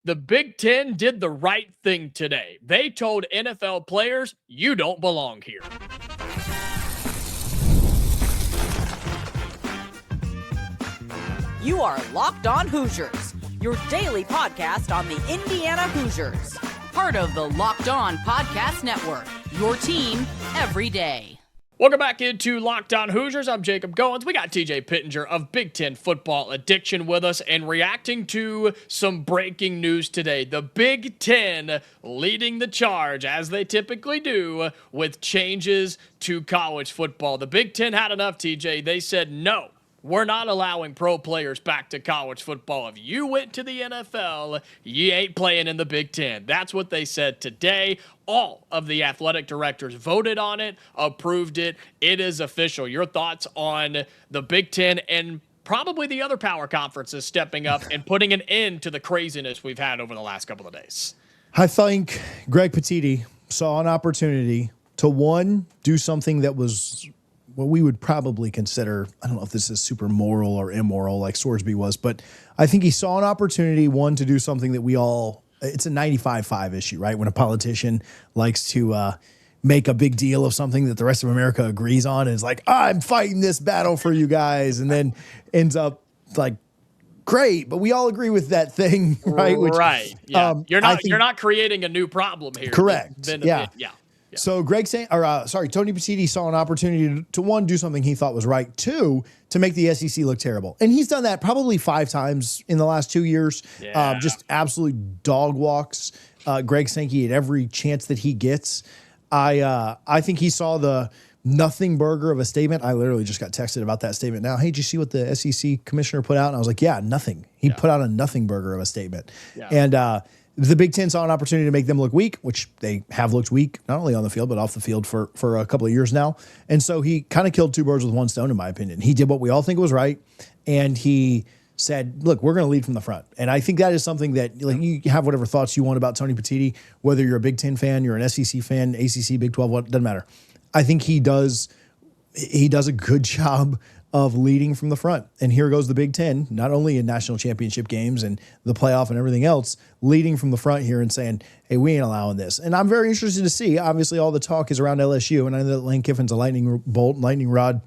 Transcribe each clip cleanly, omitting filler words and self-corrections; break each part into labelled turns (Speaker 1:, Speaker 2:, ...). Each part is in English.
Speaker 1: The Big Ten did the right thing today. They told NFL players, you don't belong here.
Speaker 2: You are Locked On Hoosiers, your daily podcast on the Indiana Hoosiers. Part of the Locked On Podcast Network, your team every day.
Speaker 1: Welcome back into Locked On Hoosiers. I'm Jacob Goins. We got TJ Pittinger of Big Ten Football Addiction with us and reacting to some breaking news today. The Big Ten leading the charge, as they typically do, with changes to college football. The Big Ten had enough, TJ. They said, no, we're not allowing pro players back to college football. If you went to the NFL, you ain't playing in the Big Ten. That's what they said today. All of the athletic directors voted on it, approved it. It is official. Your thoughts on the Big Ten and probably the other power conferences stepping up and putting an end to the craziness we've had over the last couple of days?
Speaker 3: I think Greg Petitti saw an opportunity to, one, do something that was what we would probably consider, I don't know if this is super moral or immoral like Sorsby was, but I think he saw an opportunity, one, to do something that we all, it's a 95-5 issue, right? When a politician likes to make a big deal of something that the rest of America agrees on and is like, I'm fighting this battle for you guys, and then ends up like, great, but we all agree with that thing, right? Which,
Speaker 1: right. Yeah. You're not creating a new problem here.
Speaker 3: Correct.
Speaker 1: Yeah.
Speaker 3: So Tony Petitti saw an opportunity to, one, do something he thought was right, two, to make the SEC look terrible. And he's done that probably 5 times in the last 2 years.
Speaker 1: Yeah.
Speaker 3: Just absolute dog walks Greg Sankey at every chance that he gets. I think he saw the nothing burger of a statement. I literally just got texted about that statement now. Hey, did you see what the SEC commissioner put out? And I was like, yeah, nothing. He put out a nothing burger of a statement. Yeah. And the Big Ten saw an opportunity to make them look weak, which they have looked weak, not only on the field, but off the field for a couple of years now. And so he kind of killed 2 birds with 1 stone, in my opinion. He did what we all think was right, and he said, look, we're going to lead from the front. And I think that is something that, like, you have whatever thoughts you want about Tony Petitti, whether you're a Big Ten fan, you're an SEC fan, ACC, Big 12, what, doesn't matter. I think he does a good job of leading from the front. And here goes the Big Ten, not only in national championship games and the playoff and everything else, leading from the front here and saying, hey, we ain't allowing this. And I'm very interested to see. Obviously, all the talk is around LSU, and I know that Lane Kiffin's a lightning rod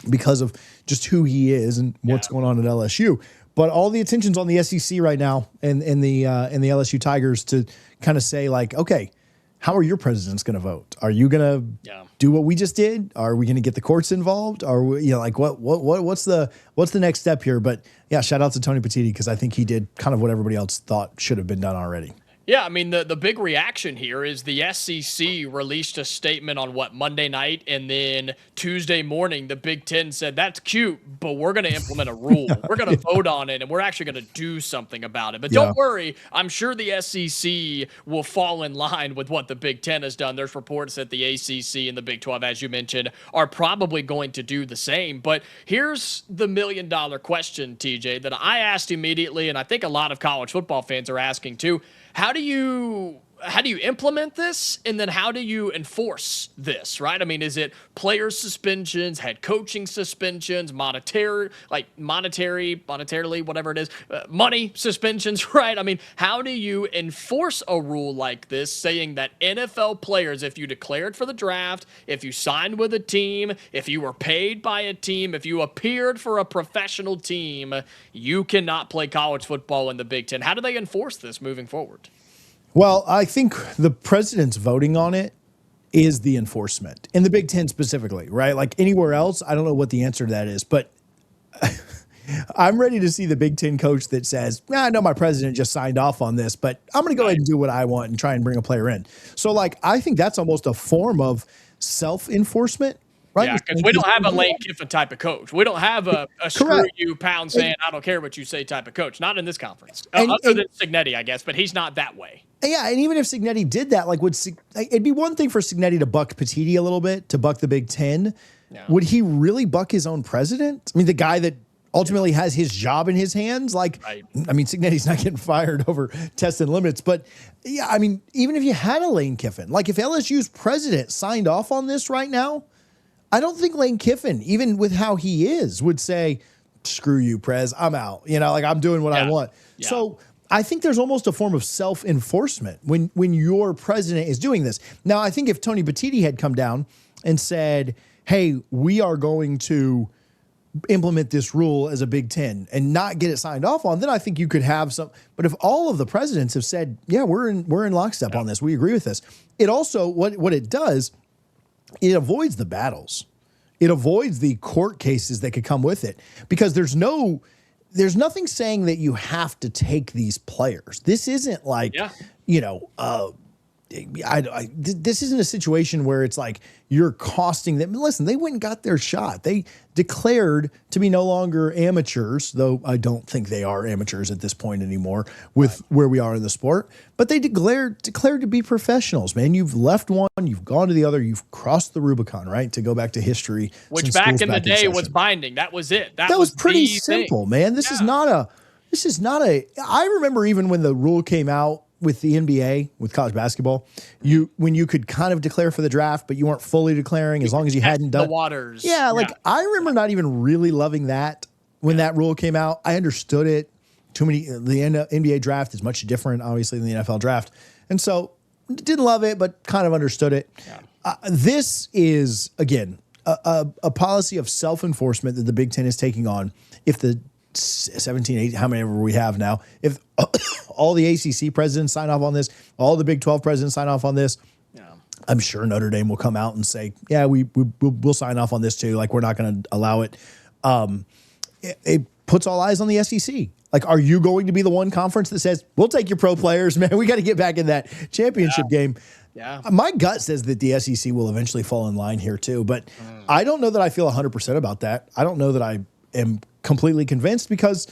Speaker 3: because of just who he is and what's going on at LSU. But all the attention's on the SEC right now and the LSU Tigers to kind of say, like, okay, how are your presidents going to vote? Are you going to do what we just did? Are we going to get the courts involved? Are we, like, what's the next step here? But yeah, shout out to Tony Petitti, because I think he did kind of what everybody else thought should have been done already.
Speaker 1: Yeah, I mean, the big reaction here is the SEC released a statement on Monday night, and then Tuesday morning, the Big Ten said, that's cute, but we're going to implement a rule. We're going to vote on it, and we're actually going to do something about it. But don't worry, I'm sure the SEC will fall in line with what the Big Ten has done. There's reports that the ACC and the Big 12, as you mentioned, are probably going to do the same. But here's the million-dollar question, TJ, that I asked immediately, and I think a lot of college football fans are asking too. How do you implement this, and then how do you enforce this, right? I mean, is it player suspensions, head coaching suspensions, monetarily, whatever it is, money suspensions, right? I mean, how do you enforce a rule like this saying that NFL players, if you declared for the draft, if you signed with a team, if you were paid by a team, if you appeared for a professional team, you cannot play college football in the Big Ten? How do they enforce this moving forward?
Speaker 3: Well, I think the president's voting on it is the enforcement, in the Big Ten specifically, right? Like anywhere else, I don't know what the answer to that is, but I'm ready to see the Big Ten coach that says, I know my president just signed off on this, but I'm going to go ahead and do what I want and try and bring a player in. So, like, I think that's almost a form of self-enforcement. Right?
Speaker 1: Yeah, because we don't have a Lane Kiffin type of coach. We don't have a screw you, pound sand, I don't care what you say type of coach. Not in this conference. Other than Cignetti, I guess, but he's not that way.
Speaker 3: Yeah, and even if Cignetti did that, like, it'd be one thing for Cignetti to buck Petitti a little bit, to buck the Big Ten. Yeah. Would he really buck his own president? I mean, the guy that ultimately has his job in his hands. Like, right. I mean, Cignetti's not getting fired over tests and limits, but yeah, I mean, even if you had a Lane Kiffin, like if LSU's president signed off on this right now, I don't think Lane Kiffin, even with how he is, would say, screw you, Prez, I'm out. You know, like I'm doing what I want. Yeah. So I think there's almost a form of self-enforcement when your president is doing this. Now, I think if Tony Petitti had come down and said, hey, we are going to implement this rule as a Big Ten and not get it signed off on, then I think you could have some. But if all of the presidents have said, yeah, we're in lockstep on this, we agree with this, it also, what it does, it avoids the battles. It avoids the court cases that could come with it, because there's nothing saying that you have to take these players. This isn't like, this isn't a situation where it's like you're costing them. Listen, they went and got their shot. They declared to be no longer amateurs, though I don't think they are amateurs at this point anymore with where we are in the sport. But they declared to be professionals, man. You've left one, you've gone to the other, you've crossed the Rubicon, right? To go back to history.
Speaker 1: Which back in the day was binding. That was it. That
Speaker 3: was pretty simple, man. This is not a, I remember even when the rule came out with the NBA, with college basketball, when you could kind of declare for the draft, but you weren't fully declaring as long as you hadn't done
Speaker 1: the waters.
Speaker 3: Yeah, I remember not even really loving that when that rule came out. I understood it. The NBA draft is much different, obviously, than the NFL draft, and so didn't love it, but kind of understood it. Yeah. This is again a policy of self-enforcement that the Big Ten is taking on. If the 17, 18, how many ever we have now, if all the ACC presidents sign off on this, all the Big 12 presidents sign off on this, I'm sure Notre Dame will come out and say, yeah, we'll sign off on this too. Like, we're not going to allow it. It puts all eyes on the SEC. Like, are you going to be the one conference that says, we'll take your pro players, man, we got to get back in that championship game? Yeah. My gut says that the SEC will eventually fall in line here too, but I don't know that I feel 100% about that. I don't know that I am completely convinced, because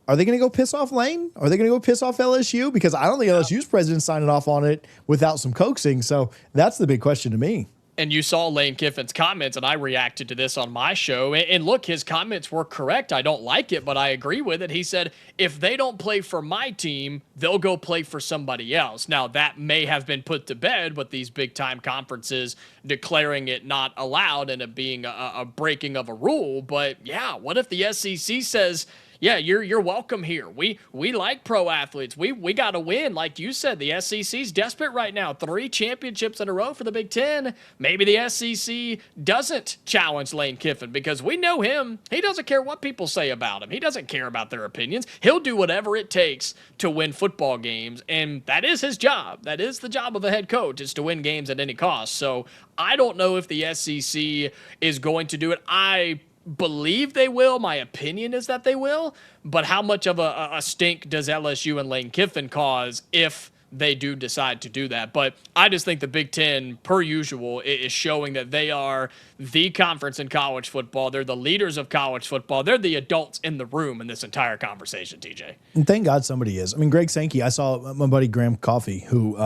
Speaker 3: are they going to go piss off Lane? Are they going to go piss off LSU? Because I don't think LSU's president signing off on it without some coaxing. So that's the big question to me.
Speaker 1: And you saw Lane Kiffin's comments, and I reacted to this on my show. And look, his comments were correct. I don't like it, but I agree with it. He said, if they don't play for my team, they'll go play for somebody else. Now, that may have been put to bed with these big-time conferences declaring it not allowed and it being a breaking of a rule. But, yeah, what if the SEC says, yeah, you're welcome here. We like pro athletes. We got to win. Like you said, the SEC's desperate right now. 3 championships in a row for the Big Ten. Maybe the SEC doesn't challenge Lane Kiffin, because we know him. He doesn't care what people say about him. He doesn't care about their opinions. He'll do whatever it takes to win football games, and that is his job. That is the job of a head coach, is to win games at any cost. So I don't know if the SEC is going to do it. I believe they will. My opinion is that they will. But how much of a stink does LSU and Lane Kiffin cause if they do decide to do that? But I just think the Big Ten, per usual, is showing that they are the conference in college football. They're the leaders of college football. They're the adults in the room in this entire conversation, TJ.
Speaker 3: And thank God somebody is. I mean, Greg Sankey, I saw my buddy Graham Coffey, who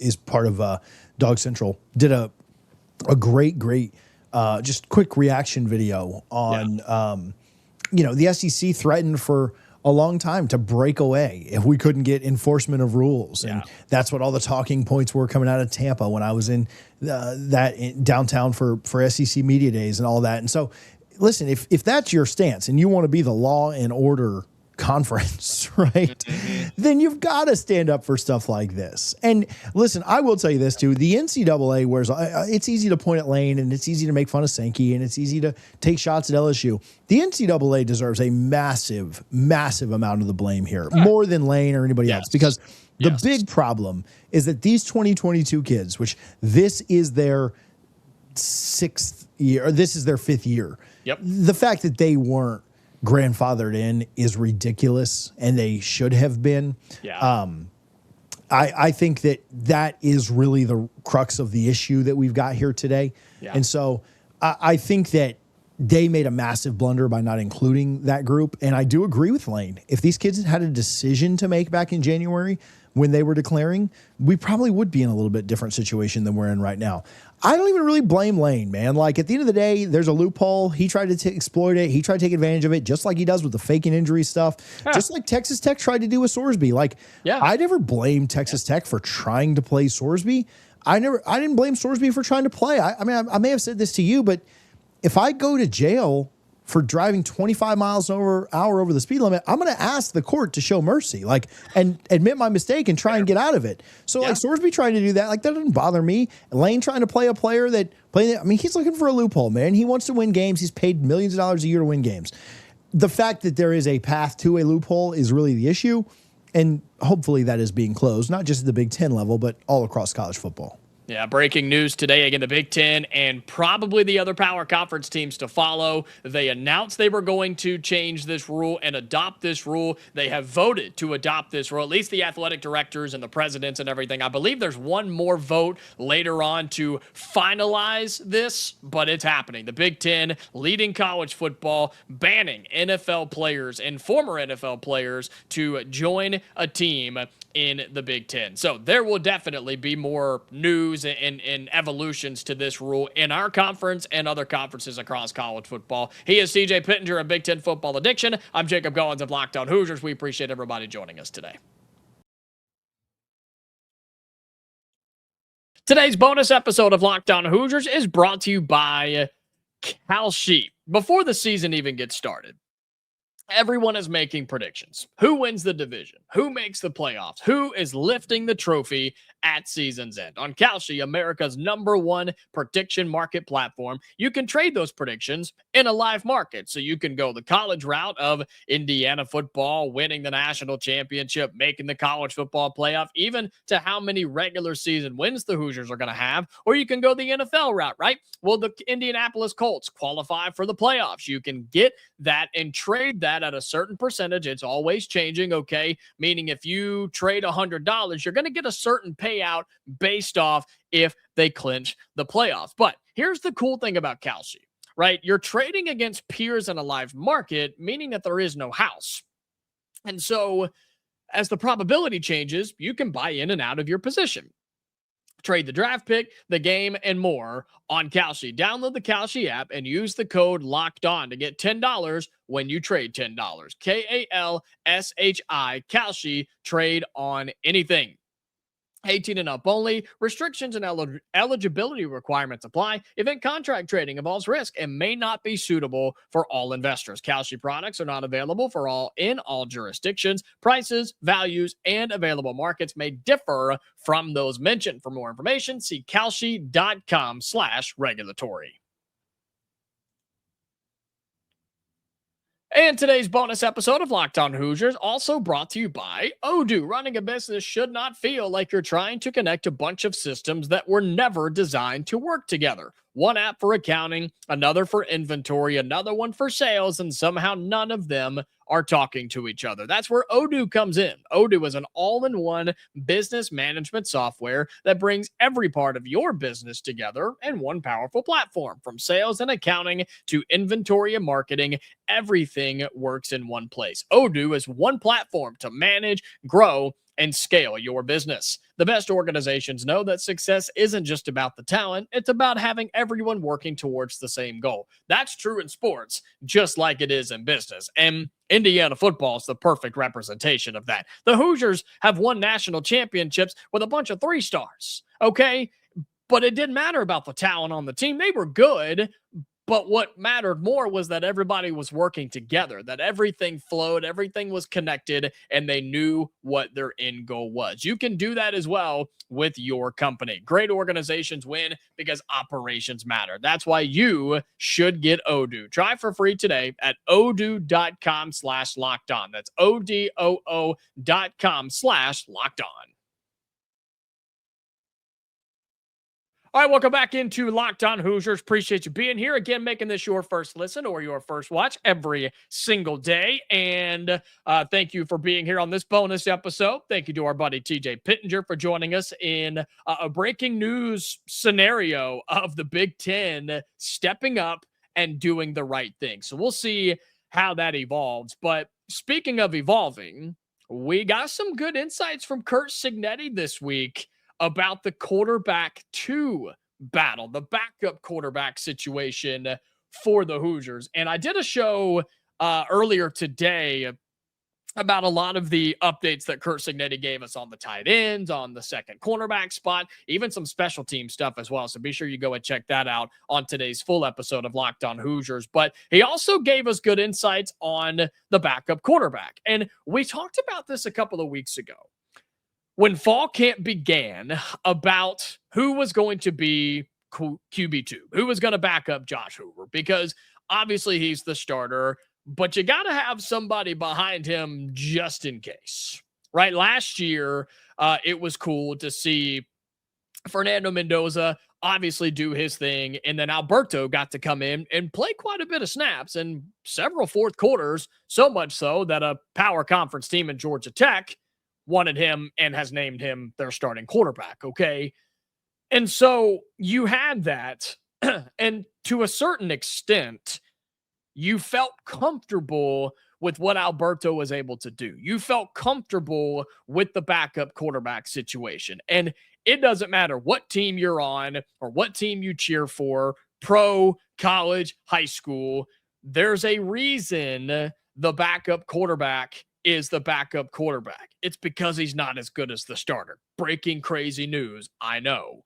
Speaker 3: is part of Dog Central, did a great just quick reaction video on, the SEC threatened for a long time to break away if we couldn't get enforcement of rules. And that's what all the talking points were coming out of Tampa when I was in downtown for SEC Media Days and all that. And so, listen, if that's your stance and you want to be the law and order conference, right, then you've got to stand up for stuff like this. And listen, I will tell you this too. The NCAA wears, it's easy to point at Lane and it's easy to make fun of Sankey and it's easy to take shots at LSU. The NCAA deserves a massive, massive amount of the blame here, more than Lane or anybody else, because the big problem is that these 2022 kids, which this is their 6th year, or this is their 5th year. The fact that they weren't grandfathered in is ridiculous, and they should have been. I think that is really the crux of the issue that we've got here today. And so I think that they made a massive blunder by not including that group. And I do agree with Lane. If these kids had a decision to make back in January when they were declaring, we probably would be in a little bit different situation than we're in right now. I don't even really blame Lane, man. Like, at the end of the day, there's a loophole. He tried to exploit it. He tried to take advantage of it, just like he does with the faking injury stuff, just like Texas Tech tried to do with Sorsby. Like, I never blamed Texas Tech for trying to play Sorsby. I didn't blame Sorsby for trying to play. I mean, I may have said this to you, but if I go to jail for driving 25 miles an hour over the speed limit, I'm going to ask the court to show mercy, and admit my mistake and try and get out of it. So Sorsby trying to do that, that doesn't bother me. Lane trying to play a player he's looking for a loophole, man. He wants to win games. He's paid millions of dollars a year to win games. The fact that there is a path to a loophole is really the issue. And hopefully that is being closed, not just at the Big Ten level, but all across college football.
Speaker 1: Yeah, breaking news today. Again, the Big Ten and probably the other power conference teams to follow. They announced they were going to change this rule and adopt this rule. They have voted to adopt this rule, at least the athletic directors and the presidents and everything. I believe there's one more vote later on to finalize this, but it's happening. The Big Ten leading college football, banning NFL players and former NFL players to join a team in the Big Ten. So there will definitely be more news and evolutions to this rule in our conference and other conferences across college football. He is TJ Pittinger of Big Ten Football Addiction. I'm Jacob Goins of Locked On Hoosiers. We appreciate everybody joining us today. Today's bonus episode of Locked On Hoosiers is brought to you by Kalshi. Before the season even gets started, everyone is making predictions. Who wins the division? Who makes the playoffs? Who is lifting the trophy at season's end? On Kalshi, America's #1 prediction market platform, you can trade those predictions in a live market. So you can go the college route of Indiana football winning the national championship, making the college football playoff, even to how many regular season wins the Hoosiers are going to have. Or you can go the NFL route, right? Well, the Indianapolis Colts qualify for the playoffs. You can get that and trade that at a certain percentage. It's always changing, okay? Meaning if you trade $100, you're going to get a certain payout based off if they clinch the playoffs. But here's the cool thing about Kalshi, right? You're trading against peers in a live market, meaning that there is no house. And so as the probability changes, you can buy in and out of your position. Trade the draft pick, the game, and more on Kalshi. Download the Kalshi app and use the code LOCKEDON to get $10 when you trade $10. KALSHI, Kalshi, trade on anything. 18 and up only. Restrictions and eligibility requirements apply. Event contract trading involves risk and may not be suitable for all investors. Kalshi products are not available for all jurisdictions. Prices, values, and available markets may differ from those mentioned. For more information, see kalshi.com/regulatory. And today's bonus episode of Locked On Hoosiers also brought to you by Odoo. Running a business should not feel like you're trying to connect a bunch of systems that were never designed to work together. One app for accounting, another for inventory, another one for sales, and somehow none of them are talking to each other. That's where Odoo comes in. Odoo is an all-in-one business management software that brings every part of your business together in one powerful platform. From sales and accounting to inventory and marketing, everything works in one place. Odoo is one platform to manage, grow, and scale your business. The best organizations know that success isn't just about the talent, it's about having everyone working towards the same goal. That's true in sports, just like it is in business. And Indiana football is the perfect representation of that. The Hoosiers have won national championships with a bunch of 3-stars, okay? But it didn't matter about the talent on the team. They were good, but what mattered more was that everybody was working together, that everything flowed, everything was connected, and they knew what their end goal was. You can do that as well with your company. Great organizations win because operations matter. That's why you should get Odoo. Try for free today at odoo.com/lockedon. That's odoo.com/lockedon. All right, welcome back into Locked On Hoosiers. Appreciate you being here again, making this your first listen or your first watch every single day. And thank you for being here on this bonus episode. Thank you to our buddy TJ Pittinger for joining us in a breaking news scenario of the Big Ten stepping up and doing the right thing. So we'll see how that evolves. But speaking of evolving, we got some good insights from Curt Cignetti this week about the quarterback 2 battle, the backup quarterback situation for the Hoosiers. And I did a show earlier today about a lot of the updates that Curt Cignetti gave us on the tight ends, on the second cornerback spot, even some special team stuff as well. So be sure you go and check that out on today's full episode of Locked On Hoosiers. But he also gave us good insights on the backup quarterback. And we talked about this a couple of weeks ago when fall camp began about who was going to be QB2, who was going to back up Josh Hoover, because obviously he's the starter, but you got to have somebody behind him just in case, right? Last year, it was cool to see Fernando Mendoza obviously do his thing, and then Alberto got to come in and play quite a bit of snaps in several fourth quarters, so much so that a power conference team in Georgia Tech wanted him and has named him their starting quarterback, okay? And so you had that, and to a certain extent, you felt comfortable with what Alberto was able to do. You felt comfortable with the backup quarterback situation. And it doesn't matter what team you're on or what team you cheer for, pro, college, high school, there's a reason the backup quarterback is the backup quarterback. It's because he's not as good as the starter. Breaking crazy news, I know.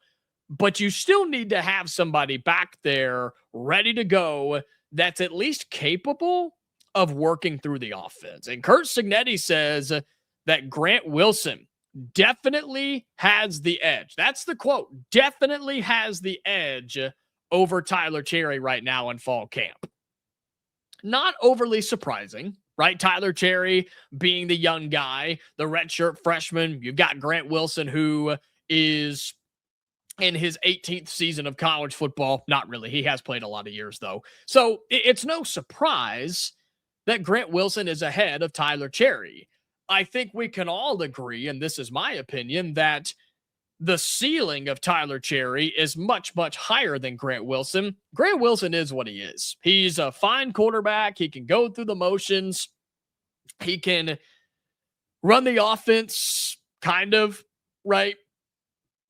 Speaker 1: But you still need to have somebody back there ready to go that's at least capable of working through the offense. And Curt Cignetti says that Grant Wilson definitely has the edge. That's the quote. Definitely has the edge over Tyler Cherry right now in fall camp. Not overly surprising, right? Tyler Cherry being the young guy, the redshirt freshman. You've got Grant Wilson, who is in his 18th season of college football. Not really. He has played a lot of years, though. So it's no surprise that Grant Wilson is ahead of Tyler Cherry. I think we can all agree, and this is my opinion, that the ceiling of Tyler Cherry is much, much higher than Grant Wilson. Grant Wilson is what he is. He's a fine quarterback. He can go through the motions. He can run the offense, kind of, right?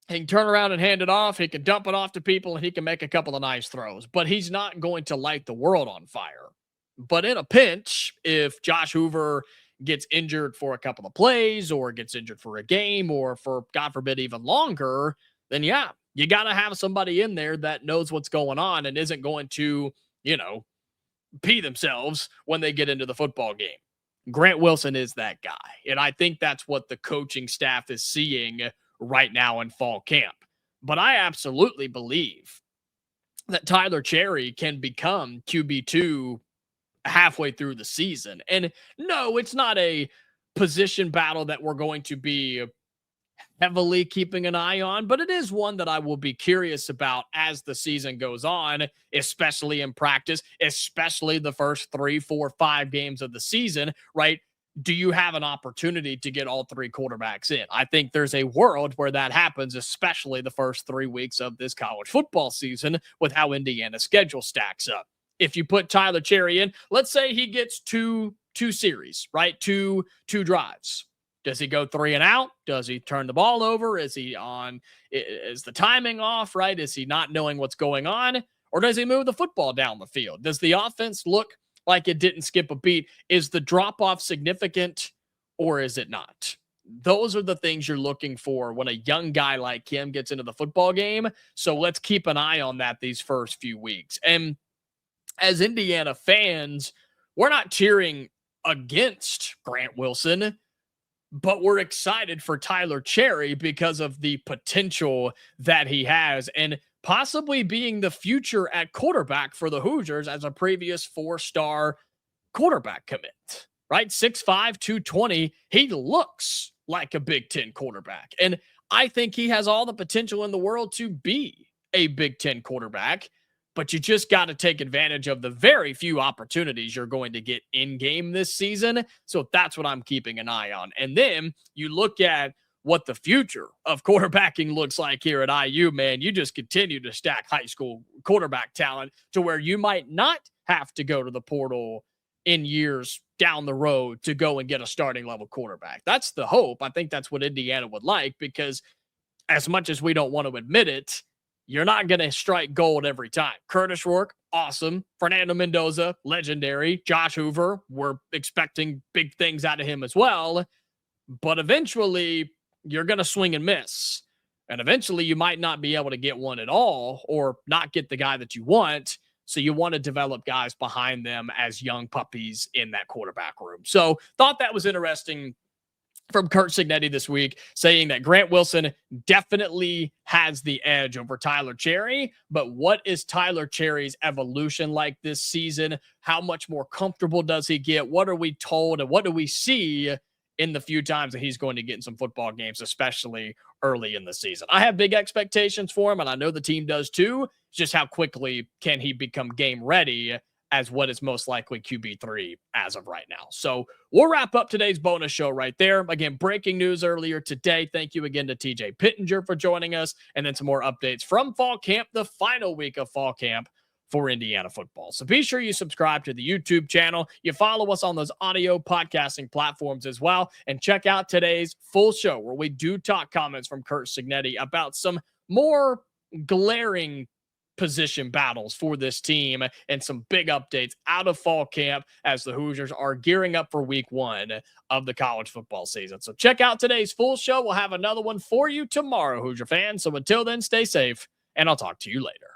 Speaker 1: He can turn around and hand it off. He can dump it off to people, and he can make a couple of nice throws. But he's not going to light the world on fire. But in a pinch, if Josh Hoover gets injured for a couple of plays or gets injured for a game or for, God forbid, even longer, then yeah, you got to have somebody in there that knows what's going on and isn't going to, pee themselves when they get into the football game. Grant Wilson is that guy. And I think that's what the coaching staff is seeing right now in fall camp. But I absolutely believe that Tyler Cherry can become QB2 halfway through the season. And no, it's not a position battle that we're going to be heavily keeping an eye on, but it is one that I will be curious about as the season goes on, especially in practice, especially the first 3, 4, 5 games of the season, right? Do you have an opportunity to get all 3 quarterbacks in? I think there's a world where that happens, especially the first 3 weeks of this college football season with how Indiana's schedule stacks up. If you put Tyler Cherry in, let's say he gets two series, right? Two drives. Does he go 3 and out? Does he turn the ball over? Is he on? Is the timing off, right? Is he not knowing what's going on? Or does he move the football down the field? Does the offense look like it didn't skip a beat? Is the drop-off significant or is it not? Those are the things you're looking for when a young guy like him gets into the football game. So let's keep an eye on that these first few weeks. And as Indiana fans, we're not cheering against Grant Wilson, but we're excited for Tyler Cherry because of the potential that he has and possibly being the future at quarterback for the Hoosiers as a previous 4-star quarterback commit, right? 6'5", 220. He looks like a Big Ten quarterback. And I think he has all the potential in the world to be a Big Ten quarterback, but you just got to take advantage of the very few opportunities you're going to get in game this season. So that's what I'm keeping an eye on. And then you look at what the future of quarterbacking looks like here at IU, man. You just continue to stack high school quarterback talent to where you might not have to go to the portal in years down the road to go and get a starting level quarterback. That's the hope. I think that's what Indiana would like, because as much as we don't want to admit it, you're not going to strike gold every time. Curtis Rourke, awesome. Fernando Mendoza, legendary. Josh Hoover, we're expecting big things out of him as well. But eventually, you're going to swing and miss. And eventually, you might not be able to get one at all or not get the guy that you want. So you want to develop guys behind them as young puppies in that quarterback room. So thought that was interesting from Curt Cignetti this week, saying that Grant Wilson definitely has the edge over Tyler Cherry. But what is Tyler Cherry's evolution like this season? How much more comfortable does he get? What are we told and what do we see in the few times that he's going to get in some football games, especially early in the season? I have big expectations for him, and I know the team does too. It's just how quickly can he become game ready as what is most likely QB3 as of right now. So we'll wrap up today's bonus show right there. Again, breaking news earlier today. Thank you again to TJ Pittinger for joining us, and then some more updates from fall camp, the final week of fall camp for Indiana football. So be sure you subscribe to the YouTube channel. You follow us on those audio podcasting platforms as well. And check out today's full show where we do talk comments from Curt Cignetti about some more glaring position battles for this team and some big updates out of fall camp as the Hoosiers are gearing up for week 1 of the college football season. So check out today's full show. We'll have another one for you tomorrow, Hoosier fans. So until then, stay safe, and I'll talk to you later.